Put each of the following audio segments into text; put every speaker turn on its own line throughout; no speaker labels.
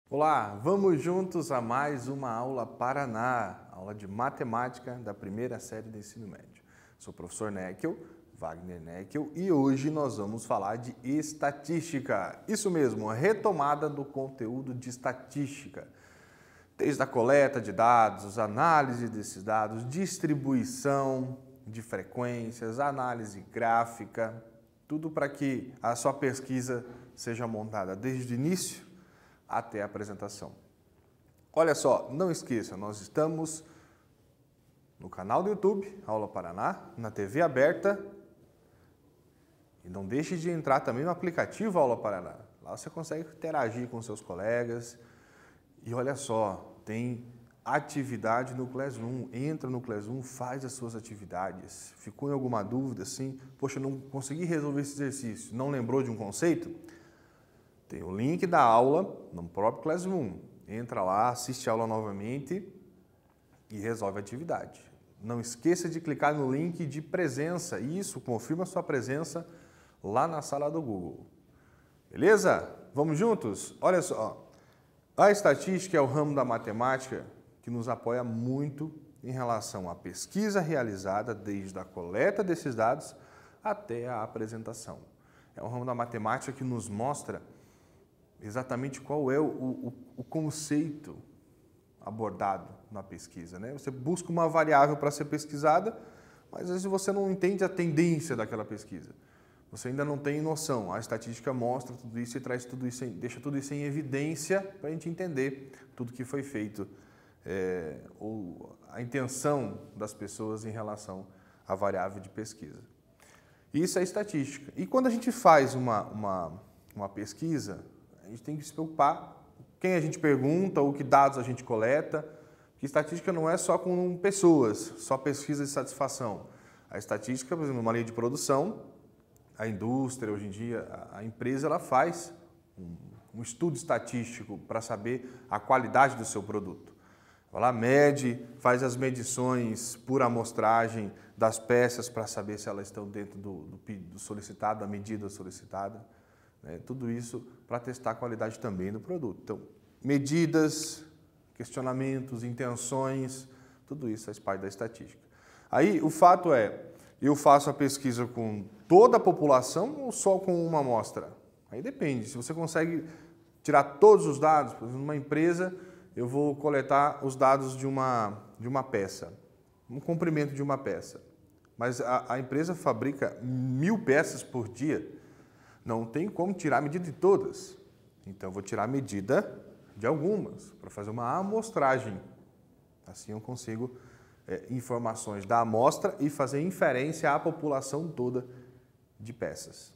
Olá, vamos juntos a mais uma aula Paraná, aula de matemática da primeira série do ensino médio. Sou o professor Neckel, Wagner Neckel, e hoje nós vamos falar de estatística. Isso mesmo, a retomada do conteúdo de estatística. Desde a coleta de dados, análise desses dados, distribuição de frequências, análise gráfica, tudo para que a sua pesquisa seja montada desde o início até a apresentação. Olha só, não esqueça, nós estamos no canal do YouTube, Aula Paraná, na TV aberta, e não deixe de entrar também no aplicativo Aula Paraná. Lá você consegue interagir com seus colegas e olha só, tem atividade no Classroom. Entra no Classroom, faz as suas atividades. Ficou em alguma dúvida assim? Poxa, não consegui resolver esse exercício, não lembrou de um conceito? Tem o link da aula no próprio Classroom. Entra lá, assiste a aula novamente e resolve a atividade. Não esqueça de clicar no link de presença. Isso, confirma a sua presença lá na sala do Google. Beleza? Vamos juntos? Olha só, a estatística é o ramo da matemática que nos apoia muito em relação à pesquisa realizada desde a coleta desses dados até a apresentação. É um ramo da matemática que nos mostra exatamente qual é o conceito abordado na pesquisa, né? Você busca uma variável para ser pesquisada, mas às vezes você não entende a tendência daquela pesquisa. Você ainda não tem noção. A estatística mostra tudo isso e traz tudo isso, deixa tudo isso em evidência para a gente entender tudo que foi feito, ou a intenção das pessoas em relação à variável de pesquisa. Isso é estatística. E quando a gente faz uma pesquisa, a gente tem que se preocupar quem a gente pergunta ou que dados a gente coleta, porque estatística não é só com pessoas, só pesquisa de satisfação. A estatística, por exemplo, numa linha de produção, a indústria, hoje em dia, a empresa, ela faz um estudo estatístico para saber a qualidade do seu produto. Ela mede, faz as medições por amostragem das peças para saber se elas estão dentro do solicitado, da medida solicitada. Tudo isso para testar a qualidade também do produto. Então, medidas, questionamentos, intenções, tudo isso faz parte da estatística. Aí, o fato é, eu faço a pesquisa com toda a população ou só com uma amostra? Aí depende, se você consegue tirar todos os dados, por exemplo, numa empresa, eu vou coletar os dados de uma peça, um comprimento de uma peça. Mas a empresa fabrica 1000 peças por dia. Não tem como tirar a medida de todas. Então, eu vou tirar a medida de algumas, para fazer uma amostragem. Assim, eu consigo informações da amostra e fazer inferência à população toda de peças.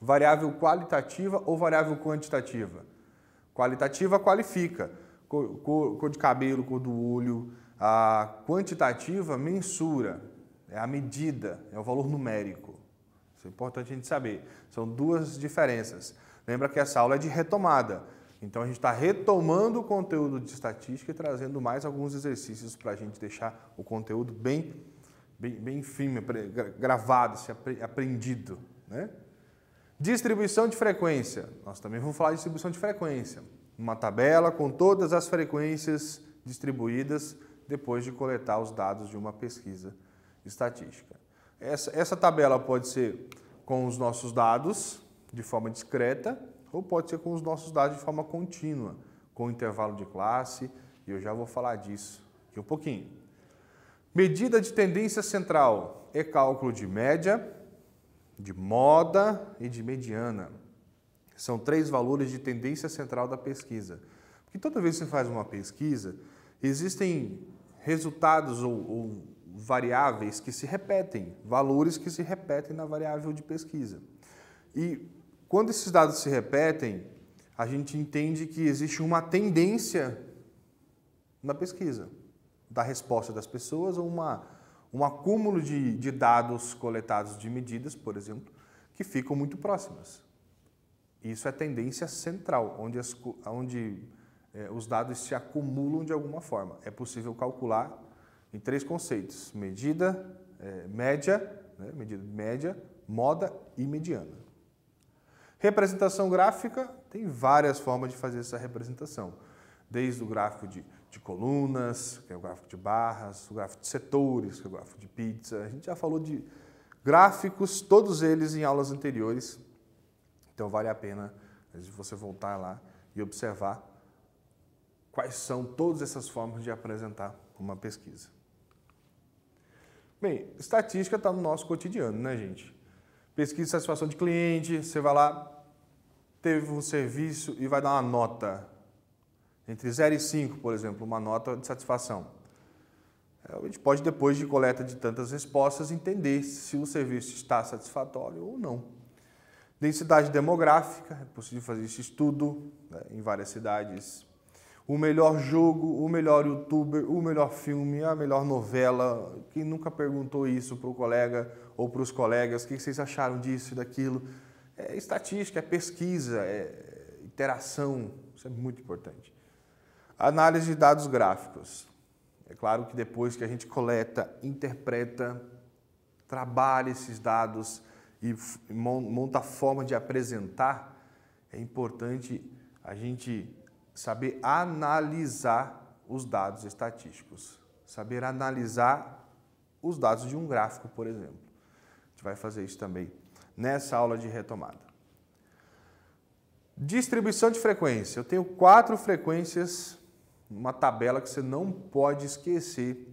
Variável qualitativa ou variável quantitativa? Qualitativa qualifica. Cor de cabelo, cor do olho. A quantitativa mensura. É a medida, é o valor numérico. Isso é importante a gente saber. São duas diferenças. Lembra que essa aula é de retomada. Então, a gente está retomando o conteúdo de estatística e trazendo mais alguns exercícios para a gente deixar o conteúdo bem firme, gravado, aprendido, né? Distribuição de frequência. Nós também vamos falar de distribuição de frequência. Uma tabela com todas as frequências distribuídas depois de coletar os dados de uma pesquisa estatística. Essa tabela pode ser com os nossos dados de forma discreta ou pode ser com os nossos dados de forma contínua, com intervalo de classe, e eu já vou falar disso aqui um pouquinho. Medida de tendência central é cálculo de média, de moda e de mediana. São 3 valores de tendência central da pesquisa. Porque toda vez que você faz uma pesquisa, existem resultados ou variáveis que se repetem, valores que se repetem na variável de pesquisa. E quando esses dados se repetem, a gente entende que existe uma tendência na pesquisa, da resposta das pessoas, ou um acúmulo de dados coletados de medidas, por exemplo, que ficam muito próximas. Isso é tendência central, onde os dados se acumulam de alguma forma. É possível calcular em 3 conceitos: medida, média, né, medida de média, moda e mediana. Representação gráfica, tem várias formas de fazer essa representação. Desde o gráfico de colunas, que é o gráfico de barras, o gráfico de setores, que é o gráfico de pizza. A gente já falou de gráficos, todos eles em aulas anteriores. Então vale a pena você voltar lá e observar quais são todas essas formas de apresentar uma pesquisa. Bem, estatística está no nosso cotidiano, né, gente? Pesquisa de satisfação de cliente, você vai lá, teve um serviço e vai dar uma nota. Entre 0 e 5, por exemplo, uma nota de satisfação. A gente pode, depois de coleta de tantas respostas, entender se o serviço está satisfatório ou não. Densidade demográfica, é possível fazer esse estudo, né, em várias cidades. O melhor jogo, o melhor youtuber, o melhor filme, a melhor novela. Quem nunca perguntou isso para o colega ou para os colegas? O que vocês acharam disso e daquilo? É estatística, é pesquisa, é interação. Isso é muito importante. Análise de dados gráficos. É claro que depois que a gente coleta, interpreta, trabalha esses dados e monta a forma de apresentar, é importante a gente saber analisar os dados estatísticos. Saber analisar os dados de um gráfico, por exemplo. A gente vai fazer isso também nessa aula de retomada. Distribuição de frequência. Eu tenho 4 frequências, uma tabela que você não pode esquecer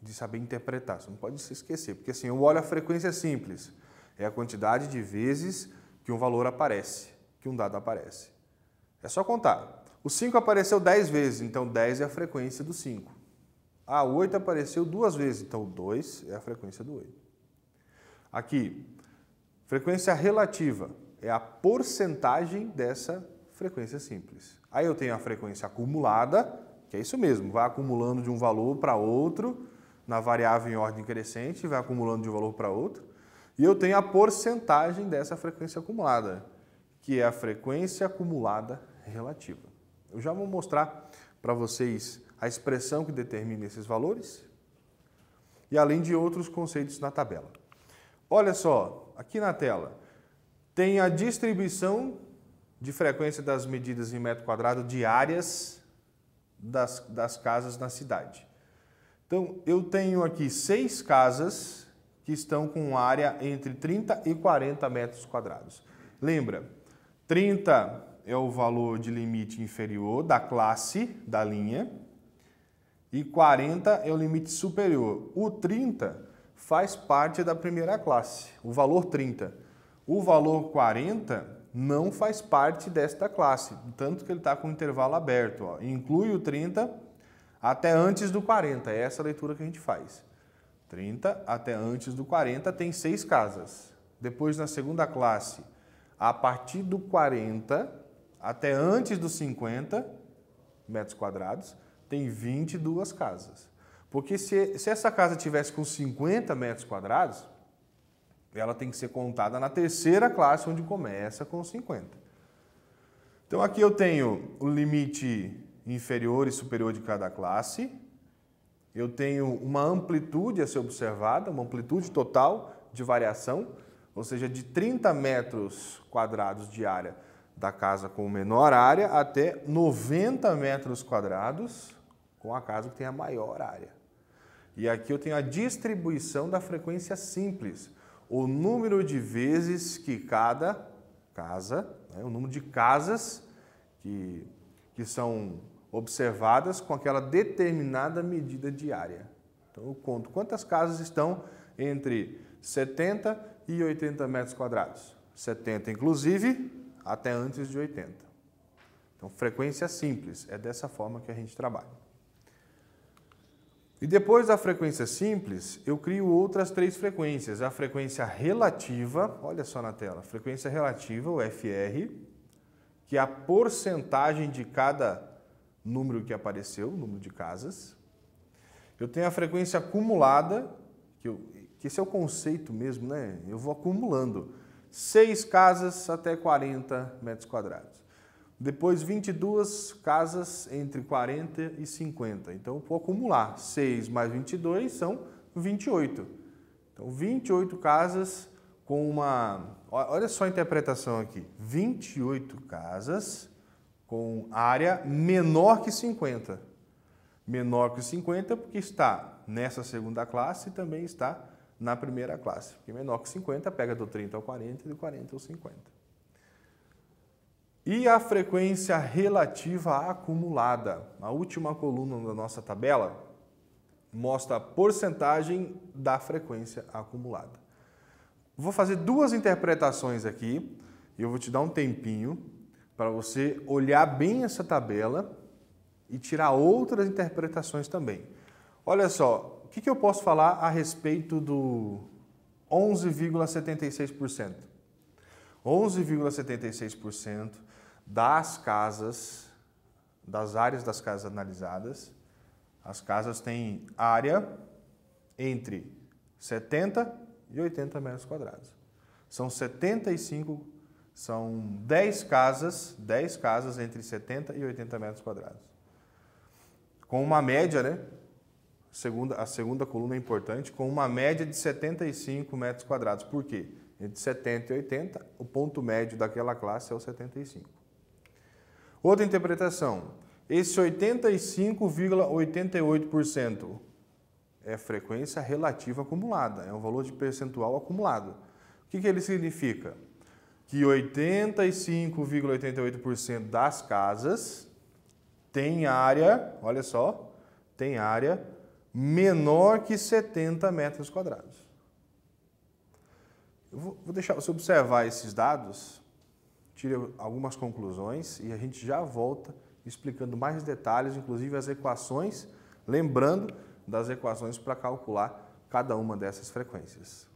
de saber interpretar. Você não pode se esquecer, porque assim, eu olho a frequência simples. É a quantidade de vezes que um valor aparece, que um dado aparece. É só contar. O 5 apareceu 10 vezes, então 10 é a frequência do 5. A 8 apareceu 2 vezes, então 2 é a frequência do 8. Aqui, frequência relativa é a porcentagem dessa frequência simples. Aí eu tenho a frequência acumulada, que é isso mesmo, vai acumulando de um valor para outro, na variável em ordem crescente, vai acumulando de um valor para outro. E eu tenho a porcentagem dessa frequência acumulada, que é a frequência acumulada relativa. Eu já vou mostrar para vocês a expressão que determina esses valores e além de outros conceitos na tabela. Olha só, aqui na tela tem a distribuição de frequência das medidas em metro quadrado diárias das casas na cidade. Então, eu tenho aqui 6 casas que estão com área entre 30 e 40 metros quadrados. Lembra, 30 é o valor de limite inferior da classe, da linha, e 40 é o limite superior. O 30 faz parte da primeira classe, o valor 30. O valor 40 não faz parte desta classe, tanto que ele está com o intervalo aberto. Ó. Inclui o 30 até antes do 40, é essa a leitura que a gente faz. 30 até antes do 40 tem 6 casas. Depois, na segunda classe, a partir do 40 até antes dos 50 metros quadrados, tem 22 casas. Porque se essa casa tivesse com 50 metros quadrados, ela tem que ser contada na terceira classe, onde começa com 50. Então, aqui eu tenho o limite inferior e superior de cada classe. Eu tenho uma amplitude a ser observada, uma amplitude total de variação, ou seja, de 30 metros quadrados de área da casa com menor área até 90 metros quadrados com a casa que tem a maior área. E aqui eu tenho a distribuição da frequência simples, o número de vezes que cada casa, o número de casas que são observadas com aquela determinada medida de área. Então eu conto quantas casas estão entre 70 e 80 metros quadrados. 70 inclusive até antes de 80. Então frequência simples, é dessa forma que a gente trabalha. E depois da frequência simples, eu crio outras 3 frequências. A frequência relativa, olha só na tela, frequência relativa, o FR, que é a porcentagem de cada número que apareceu, número de casas. Eu tenho a frequência acumulada, que esse é o conceito mesmo, né? Eu vou acumulando 6 casas até 40 metros quadrados. Depois 22 casas entre 40 e 50. Então, eu vou acumular 6 mais 22 são 28. Então, 28 casas com uma... Olha só a interpretação aqui. 28 casas com área menor que 50. Menor que 50 porque está nessa segunda classe e também está na primeira classe. Porque menor que 50 pega do 30 ao 40 e do 40 ao 50. E a frequência relativa acumulada. A última coluna da nossa tabela mostra a porcentagem da frequência acumulada. Vou fazer duas interpretações aqui e eu vou te dar um tempinho para você olhar bem essa tabela e tirar outras interpretações também. Olha só, o que eu posso falar a respeito do 11,76%? 11,76% das casas, das áreas das casas analisadas, as casas têm área entre 70 e 80 metros quadrados. São 10 casas entre 70 e 80 metros quadrados. Com uma média, né? A segunda coluna é importante, com uma média de 75 metros quadrados. Por quê? Entre 70 e 80, o ponto médio daquela classe é o 75. Outra interpretação, esse 85,88% é frequência relativa acumulada, é um valor de percentual acumulado. O que ele significa? Que 85,88% das casas tem área, olha só, tem área menor que 70 metros quadrados. Eu vou deixar você observar esses dados, tire algumas conclusões e a gente já volta explicando mais detalhes, inclusive as equações, lembrando das equações para calcular cada uma dessas frequências.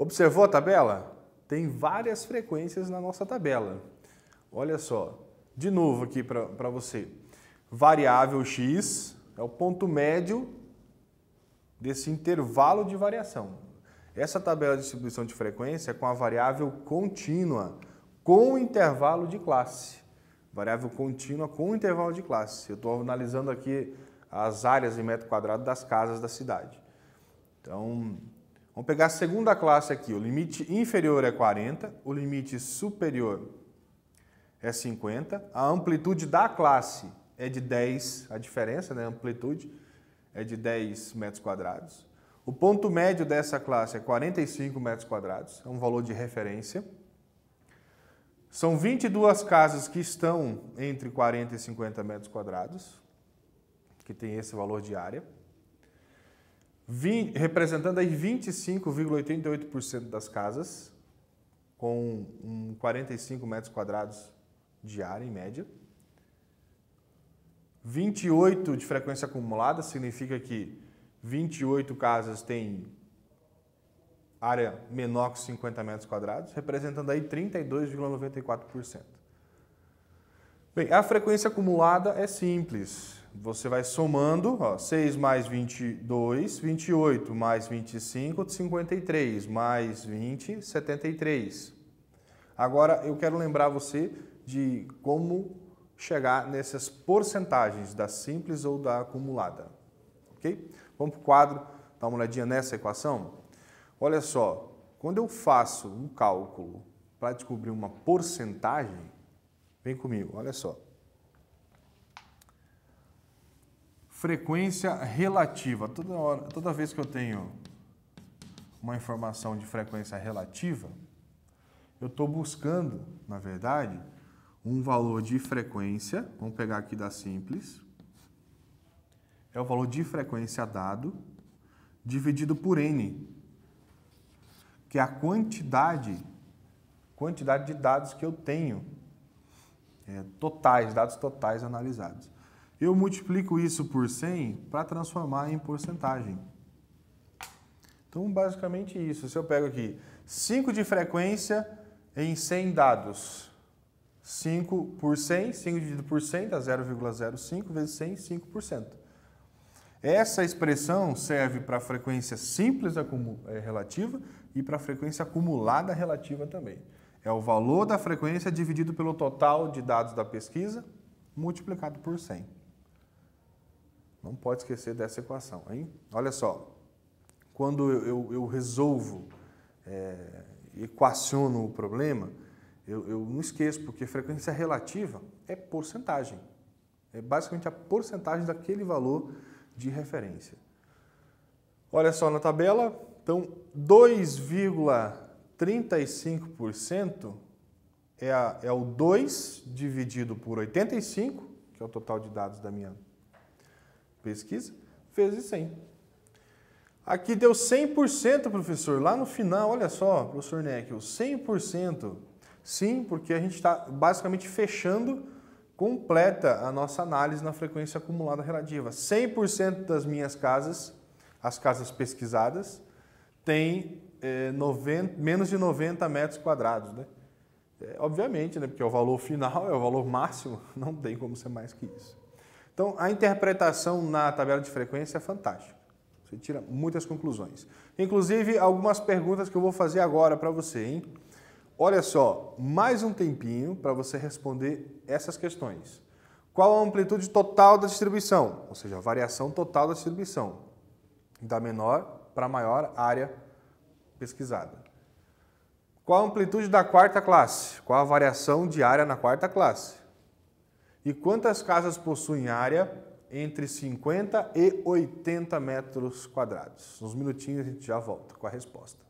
Observou a tabela? Tem várias frequências na nossa tabela. Olha só, de novo aqui para você. Variável x é o ponto médio desse intervalo de variação. Essa tabela de distribuição de frequência é com a variável contínua, com intervalo de classe. Variável contínua com intervalo de classe. Eu estou analisando aqui as áreas em metro quadrado das casas da cidade. Então, vamos pegar a segunda classe aqui. O limite inferior é 40, o limite superior é 50. A amplitude da classe é de 10, a diferença, né? A amplitude é de 10 metros quadrados. O ponto médio dessa classe é 45 metros quadrados, é um valor de referência. São 22 casas que estão entre 40 e 50 metros quadrados, que tem esse valor de área, representando aí 25,88% das casas, com 45 metros quadrados de área em média. 28 de frequência acumulada, significa que 28 casas têm área menor que 50 metros quadrados, representando aí 32,94%. Bem, a frequência acumulada é simples. Você vai somando, 6 mais 22, 28, mais 25, 53, mais 20, 73. Agora, eu quero lembrar você de como chegar nessas porcentagens da simples ou da acumulada, ok? Vamos para o quadro, dar uma olhadinha nessa equação. Olha só, quando eu faço um cálculo para descobrir uma porcentagem, vem comigo, olha só. Frequência relativa. Toda vez que eu tenho uma informação de frequência relativa, eu estou buscando, na verdade, um valor de frequência, vamos pegar aqui da simples, é o valor de frequência dado, dividido por N, que é a quantidade de dados que eu tenho, dados totais analisados. Eu multiplico isso por 100 para transformar em porcentagem. Então, basicamente isso. Se eu pego aqui 5 de frequência em 100 dados, 5 por 100, 5 dividido por 100 dá 0,05 vezes 100, 5%. Essa expressão serve para a frequência simples relativa e para a frequência acumulada relativa também. É o valor da frequência dividido pelo total de dados da pesquisa, multiplicado por 100. Não pode esquecer dessa equação, hein? Olha só, quando eu resolvo, equaciono o problema, eu não esqueço, porque frequência relativa é porcentagem. É basicamente a porcentagem daquele valor de referência. Olha só na tabela, então 2,35% é o 2 dividido por 85, que é o total de dados da minha pesquisa, vezes 100. Aqui deu 100%, professor, lá no final, olha só, professor Neckel, 100%. Sim, porque a gente está basicamente fechando completa a nossa análise na frequência acumulada relativa. 100% das minhas casas, as casas pesquisadas, têm menos de 90 metros quadrados, né? Obviamente, né? Porque o valor final é o valor máximo, não tem como ser mais que isso. Então, a interpretação na tabela de frequência é fantástica. Você tira muitas conclusões. Inclusive, algumas perguntas que eu vou fazer agora para você, hein? Olha só, mais um tempinho para você responder essas questões. Qual a amplitude total da distribuição? Ou seja, a variação total da distribuição, da menor para a maior área pesquisada. Qual a amplitude da quarta classe? Qual a variação de área na quarta classe? E quantas casas possuem área entre 50 e 80 metros quadrados? Uns minutinhos a gente já volta com a resposta.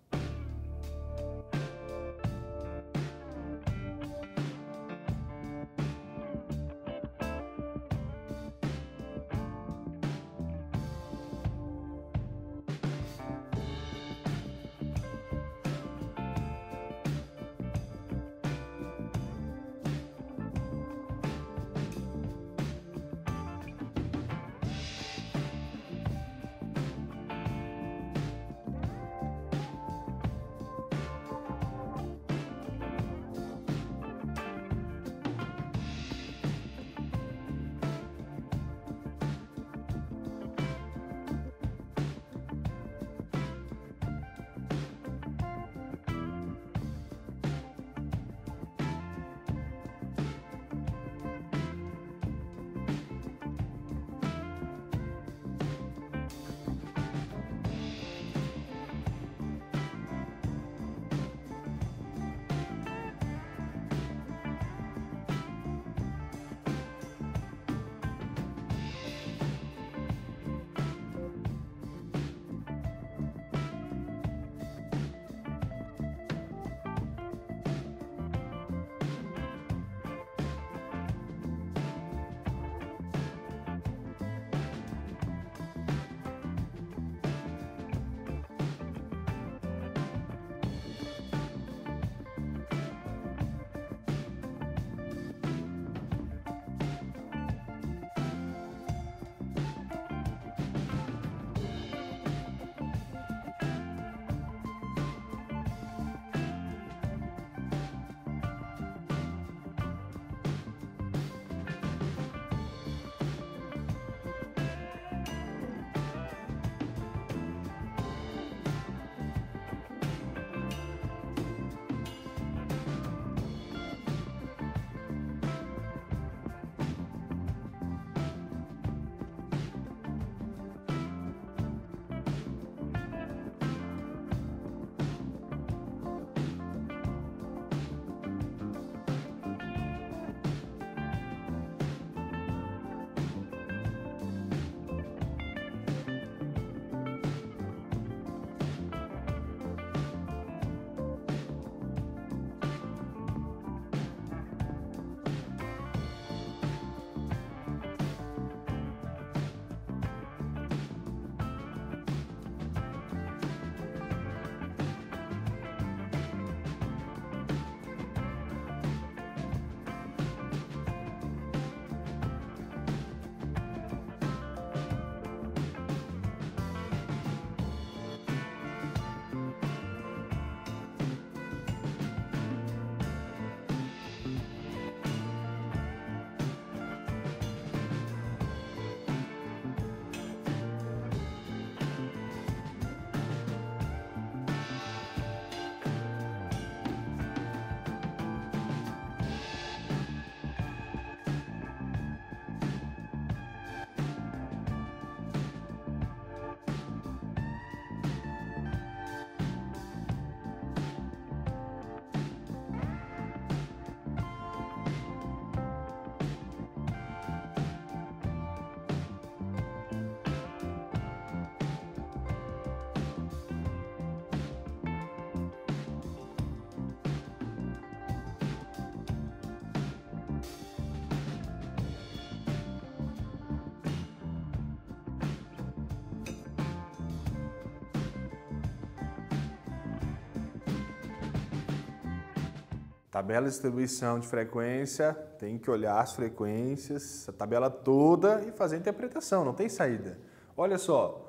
Tabela de distribuição de frequência, tem que olhar as frequências, a tabela toda e fazer a interpretação, não tem saída. Olha só,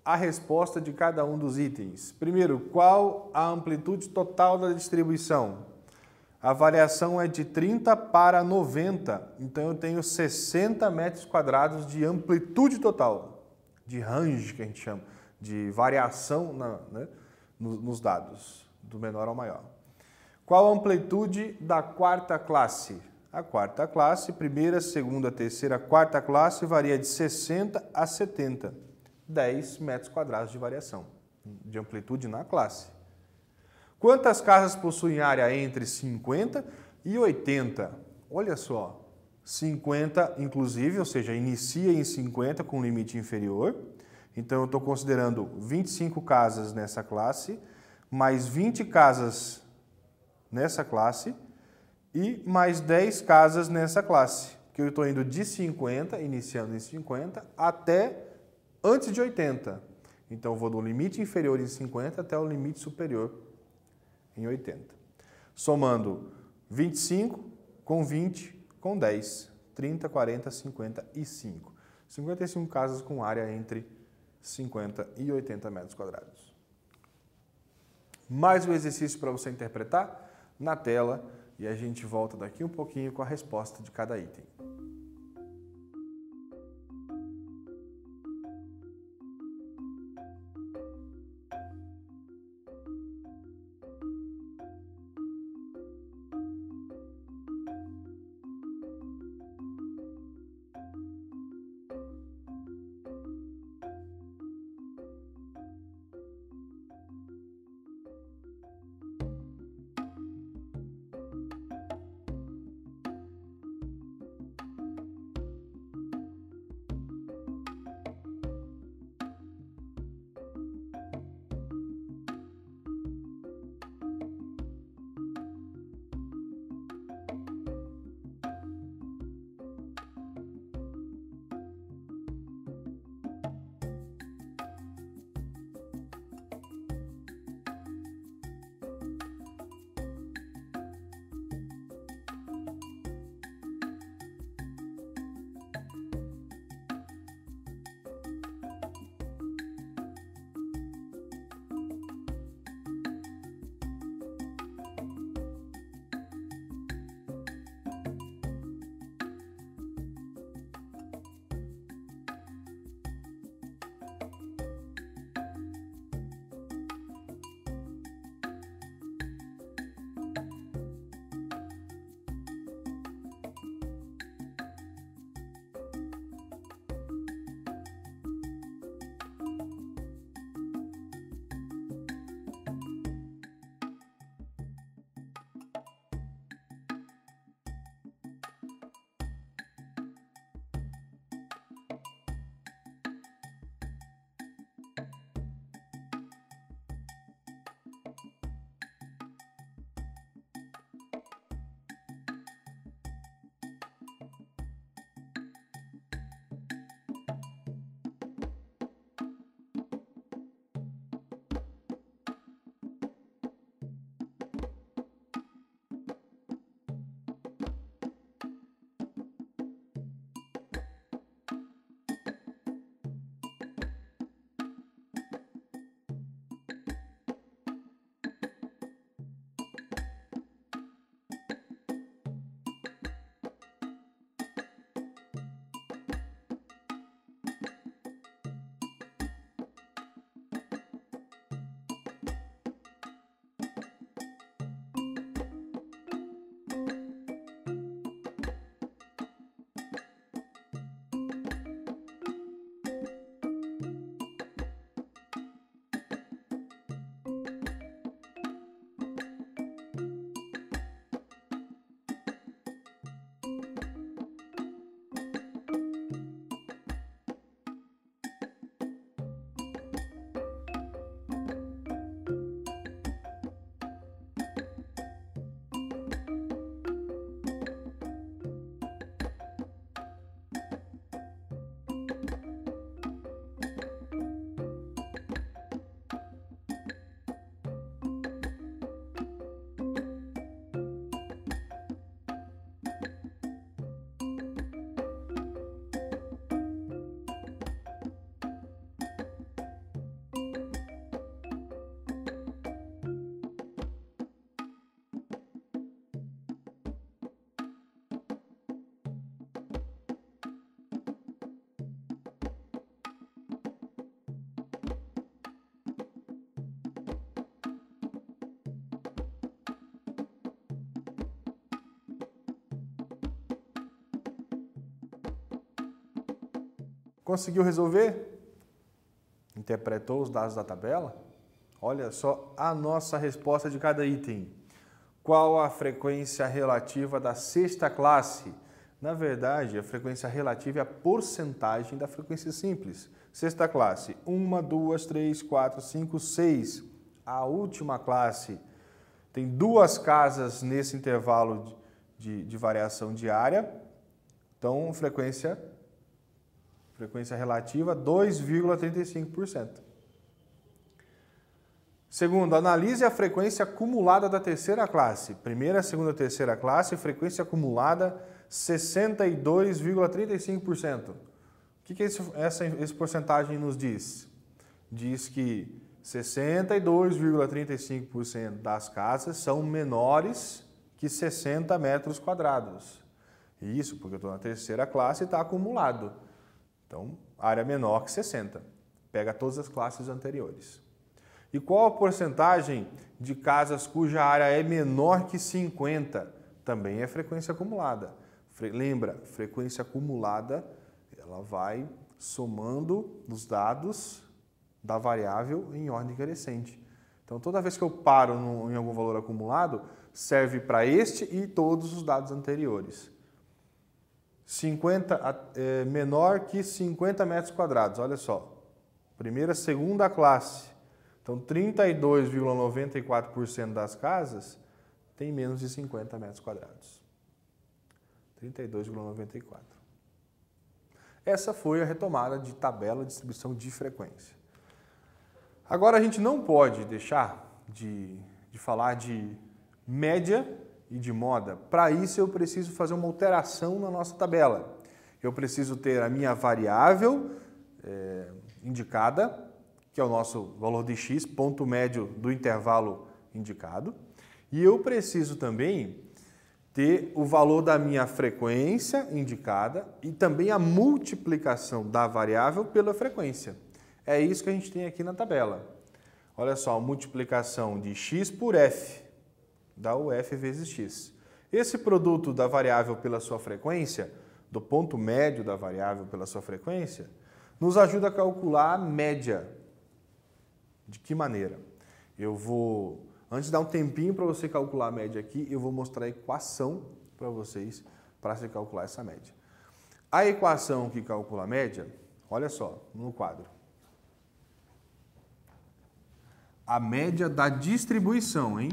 a resposta de cada um dos itens. Primeiro, qual a amplitude total da distribuição? A variação é de 30 para 90, então eu tenho 60 metros quadrados de amplitude total, de range que a gente chama, de variação nos dados, do menor ao maior. Qual a amplitude da quarta classe? A quarta classe, primeira, segunda, terceira, quarta classe, varia de 60 a 70. 10 metros quadrados de variação de amplitude na classe. Quantas casas possuem área entre 50 e 80? Olha só, 50 inclusive, ou seja, inicia em 50 com limite inferior. Então eu estou considerando 25 casas nessa classe, mais 20 casas nessa classe e mais 10 casas nessa classe, que eu estou indo de 50, iniciando em 50, até antes de 80. Então eu vou do limite inferior em 50 até o limite superior em 80. Somando 25 com 20 com 10, 30, 40, 55. 55 casas com área entre 50 e 80 metros quadrados. Mais um exercício para você interpretar na tela e a gente volta daqui um pouquinho com a resposta de cada item. Conseguiu resolver? Interpretou os dados da tabela? Olha só a nossa resposta de cada item. Qual a frequência relativa da sexta classe? Na verdade, a frequência relativa é a porcentagem da frequência simples. Sexta classe, 1, 2, 3, 4, 5, 6. A última classe tem 2 casas nesse intervalo de variação diária. Então, frequência relativa, 2,35%. Segundo, analise a frequência acumulada da terceira classe. Primeira, segunda, terceira classe, frequência acumulada 62,35%. O que esse porcentagem nos diz? Diz que 62,35% das casas são menores que 60 metros quadrados. Isso porque eu estou na terceira classe e está acumulado. Então, área menor que 60. Pega todas as classes anteriores. E qual a porcentagem de casas cuja área é menor que 50? Também é frequência acumulada. Lembra, frequência acumulada, ela vai somando os dados da variável em ordem crescente. Então, toda vez que eu paro em algum valor acumulado, serve para este e todos os dados anteriores. 50, menor que 50 metros quadrados, olha só. Primeira, segunda classe. Então, 32,94% das casas tem menos de 50 metros quadrados. 32,94%. Essa foi a retomada de tabela de distribuição de frequência. Agora, a gente não pode deixar de falar de média e de moda. Para isso, eu preciso fazer uma alteração na nossa tabela. Eu preciso ter a minha variável indicada, que é o nosso valor de x, ponto médio do intervalo indicado. E eu preciso também ter o valor da minha frequência indicada e também a multiplicação da variável pela frequência. É isso que a gente tem aqui na tabela. Olha só, a multiplicação de x por f, dá o f vezes x. Esse produto da variável pela sua frequência, do ponto médio da variável pela sua frequência, nos ajuda a calcular a média. De que maneira? Eu vou, antes de dar um tempinho para você calcular a média aqui, eu vou mostrar a equação para vocês para se calcular essa média. A equação que calcula a média, olha só, no quadro. A média da distribuição, hein?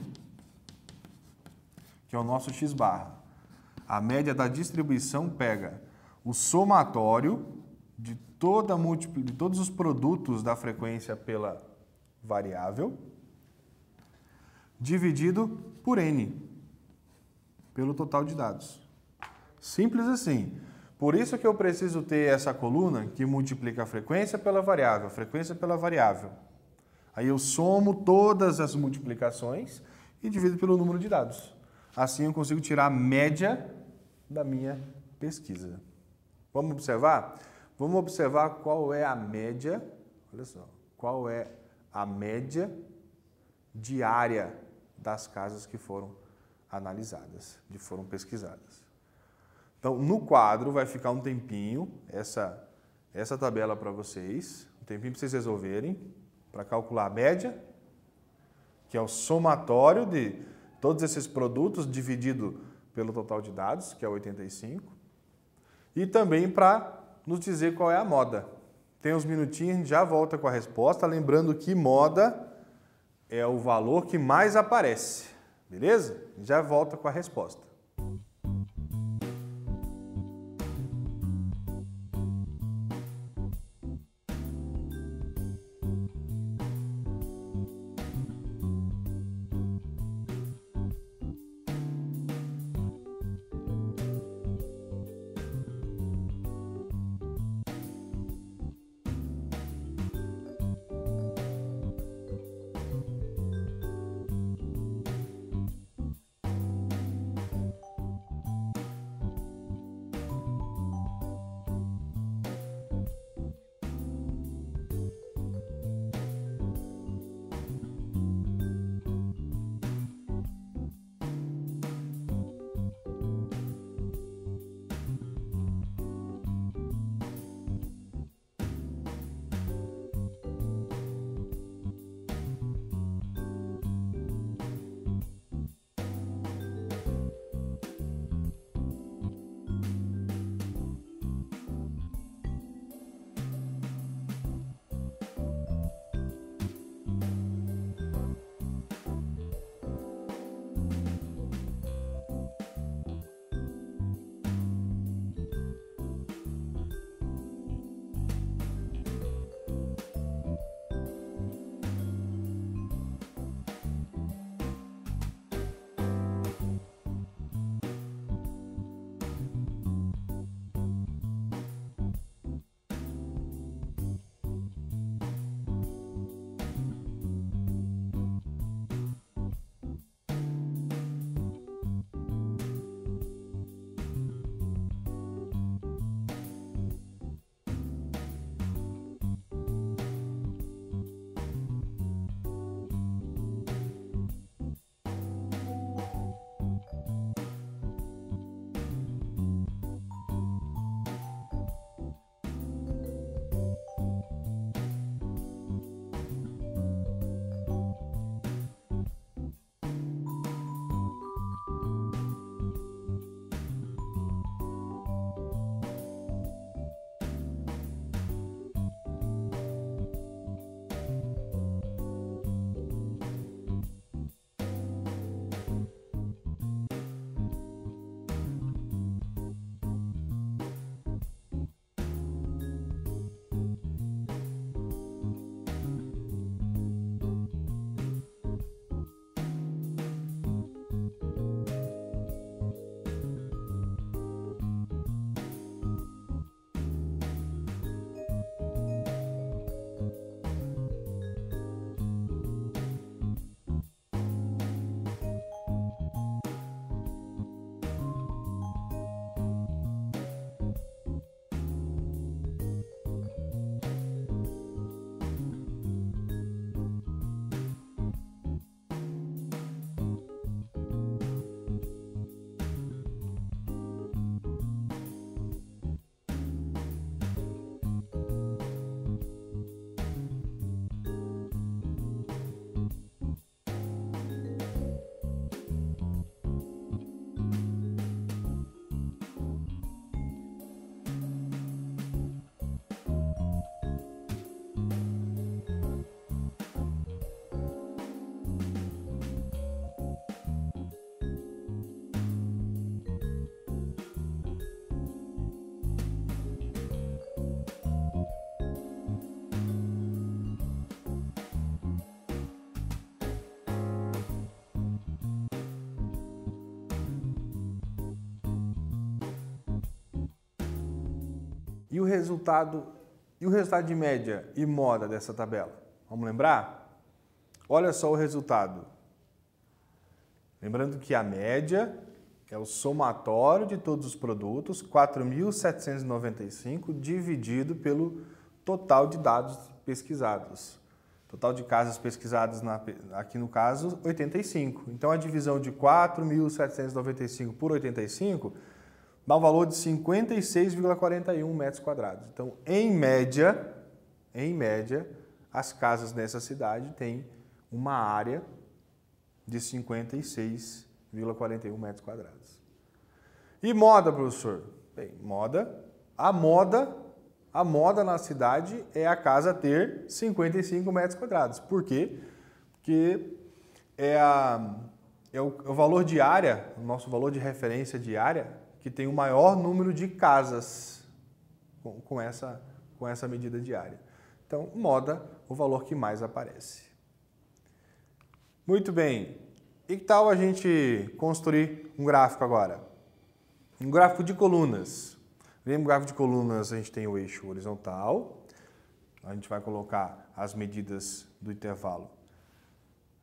Que é o nosso x barra. A média da distribuição pega o somatório de todos os produtos da frequência pela variável, dividido por n, pelo total de dados. Simples assim. Por isso que eu preciso ter essa coluna que multiplica a frequência pela variável, a frequência pela variável. Aí eu somo todas as multiplicações e divido pelo número de dados. Assim eu consigo tirar a média da minha pesquisa. Vamos observar? Vamos observar qual é a média, olha só, qual é a média diária das casas que foram analisadas, que foram pesquisadas. Então, no quadro vai ficar um tempinho essa tabela para vocês, um tempinho para vocês resolverem, para calcular a média, que é o somatório de todos esses produtos dividido pelo total de dados, que é 85, e também para nos dizer qual é a moda. Tem uns minutinhos, a gente já volta com a resposta, lembrando que moda é o valor que mais aparece, beleza? Já volta com a resposta. E o resultado de média e moda dessa tabela? Vamos lembrar? Olha só o resultado. Lembrando que a média é o somatório de todos os produtos, 4.795, dividido pelo total de dados pesquisados. Total de casas pesquisadas, aqui no caso, 85. Então, a divisão de 4.795 por 85 dá um valor de 56,41 metros quadrados. Então, em média, as casas nessa cidade têm uma área de 56,41 metros quadrados. E moda, professor? Bem, a moda na cidade é a casa ter 55 metros quadrados. Por quê? Porque é o valor de área, o nosso valor de referência de área, que tem o maior número de casas com essa medida de área. Então, moda, o valor que mais aparece. Muito bem. E que tal a gente construir um gráfico agora? Um gráfico de colunas. No gráfico de colunas a gente tem o eixo horizontal. A gente vai colocar as medidas do intervalo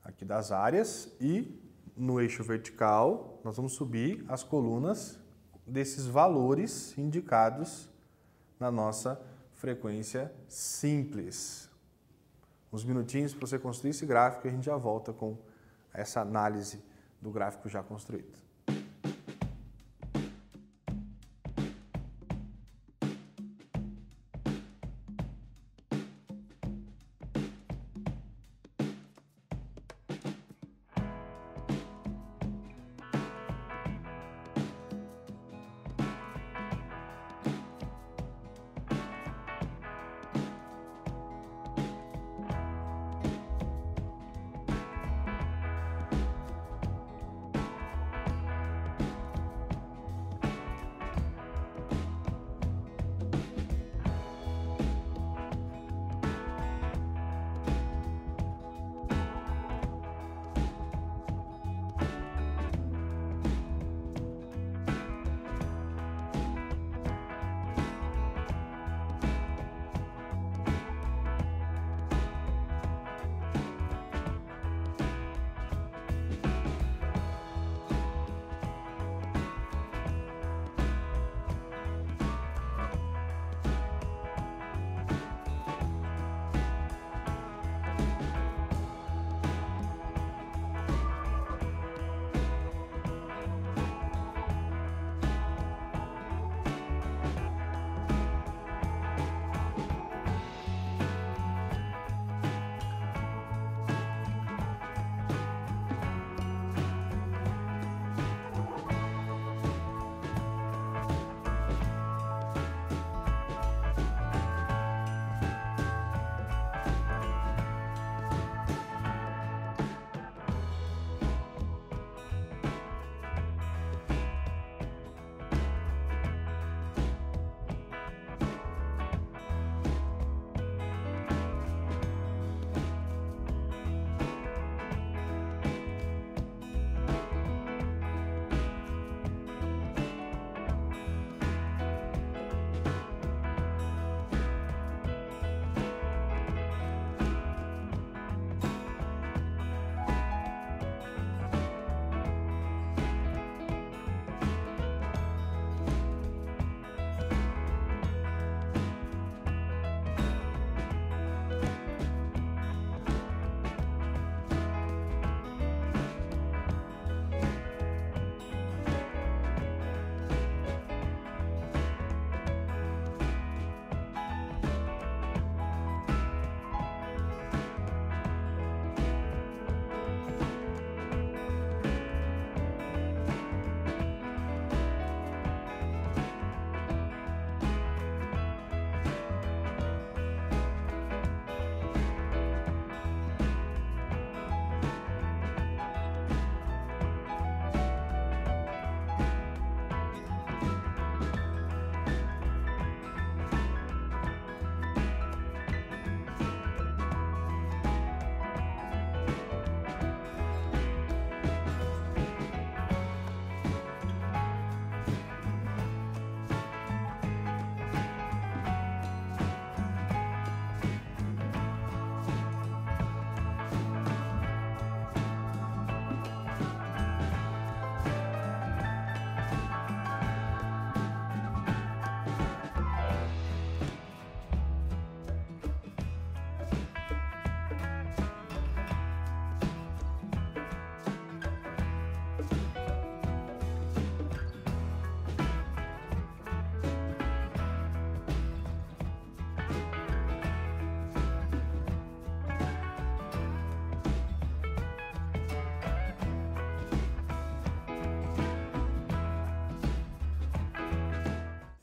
aqui das áreas e no eixo vertical nós vamos subir as colunas desses valores indicados na nossa frequência simples. Uns minutinhos para você construir esse gráfico e a gente já volta com essa análise do gráfico já construído.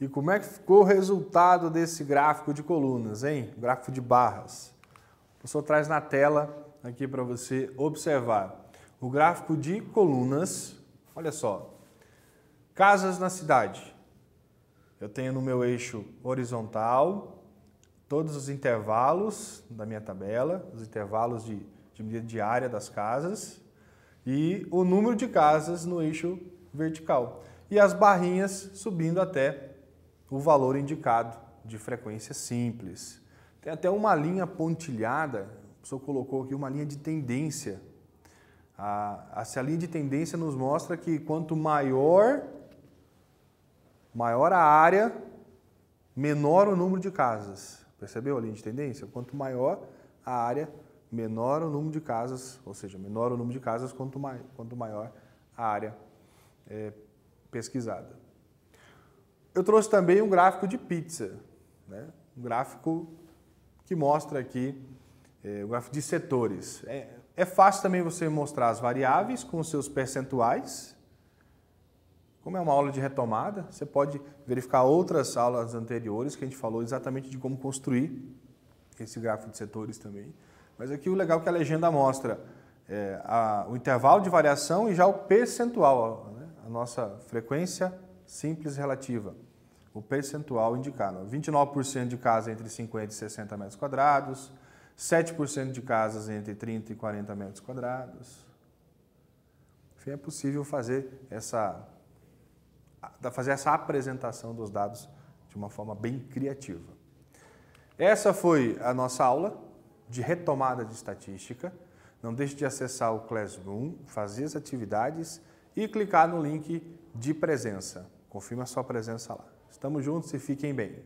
E como é que ficou o resultado desse gráfico de colunas, hein? Gráfico de barras. O professor traz na tela aqui para você observar. O gráfico de colunas, olha só. Casas na cidade. Eu tenho no meu eixo horizontal todos os intervalos da minha tabela, os intervalos de medida diária das casas e o número de casas no eixo vertical. E as barrinhas subindo até o valor indicado de frequência simples. Tem até uma linha pontilhada, o professor colocou aqui uma linha de tendência. Essa linha de tendência nos mostra que quanto maior a área, menor o número de casas. Percebeu a linha de tendência? Quanto maior a área, menor o número de casas, ou seja, menor o número de casas quanto maior a área pesquisada. Eu trouxe também um gráfico de pizza, né? Um gráfico que mostra aqui o gráfico de setores. É fácil também você mostrar as variáveis com os seus percentuais. Como é uma aula de retomada, você pode verificar outras aulas anteriores que a gente falou exatamente de como construir esse gráfico de setores também. Mas aqui o legal é que a legenda mostra o intervalo de variação e já o percentual, né? A nossa frequência simples relativa. O percentual indicado. 29% de casas entre 50 e 60 metros quadrados, 7% de casas entre 30 e 40 metros quadrados. Enfim, é possível fazer essa apresentação dos dados de uma forma bem criativa. Essa foi a nossa aula de retomada de estatística. Não deixe de acessar o Classroom, fazer as atividades e clicar no link de presença. Confirme a sua presença lá. Estamos juntos e fiquem bem.